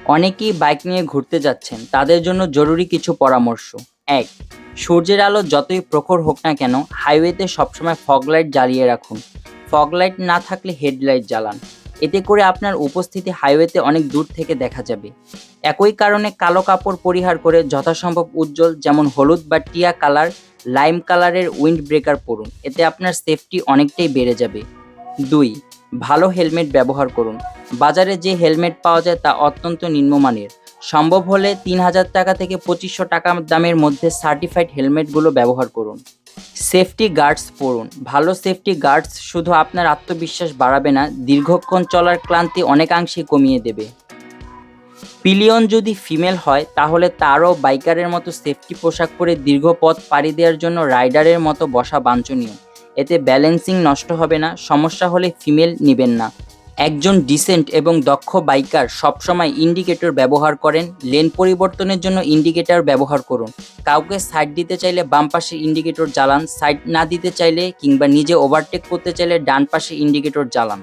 অনেকেই বাইক নিয়ে ঘুরতে যাচ্ছেন, তাদের জন্য জরুরি কিছু পরামর্শ। ১. সূর্যের আলো যতই প্রখর হোক না কেন, হাইওয়েতে সবসময় ফগ লাইট জ্বালিয়ে রাখুন। ফগ লাইট না থাকলে হেডলাইট জ্বালান। এতে করে আপনার উপস্থিতি হাইওয়েতে অনেক দূর থেকে দেখা যাবে। একই কারণে কালো কাপড় পরিহার করে যথাসম্ভব উজ্জ্বল, যেমন হলুদ বা টিয়া কালার, লাইম কালারের উইন্ড ব্রেকার পরুন। এতে আপনার সেফটি অনেকটাই বেড়ে যাবে। ২. ভালো হেলমেট ব্যবহার করুন। বাজারে যে হেলমেট পাওয়া যায় তা অত্যন্ত নিম্নমানের। সম্ভব হলে ৩,০০০ টাকা থেকে ২৫০০ টাকা দামের মধ্যে সার্টিফাইড হেলমেটগুলো ব্যবহার করুন। সেফটি গার্ডস পরুন। ভালো সেফটি গার্ডস শুধু আপনার আত্মবিশ্বাস বাড়াবে না, দীর্ঘক্ষণ চলার ক্লান্তি অনেকাংশেই কমিয়ে দেবে। পিলিয়ন যদি ফিমেল হয়, তাহলে তারও বাইকারের মতো সেফটি পোশাক পরে দীর্ঘ পথ পাড়ি দেওয়ার জন্য রাইডারের মতো বসা বাঞ্ছনীয়। এতে ব্যালেন্সিং নষ্ট হবে না, সমস্যা হলে ফিমেল নেবেন না। একজন ডিসেন্ট এবং দক্ষ বাইকার সবসময় ইন্ডিকেটর ব্যবহার করেন। লেন পরিবর্তনের জন্য ইন্ডিকেটর ব্যবহার করুন। কাউকে সাইড দিতে চাইলে বাম পাশে ইন্ডিকেটর জ্বালান, সাইড না দিতে চাইলে কিংবা নিজে ওভারটেক করতে চাইলে ডান পাশে ইন্ডিকেটর জ্বালান।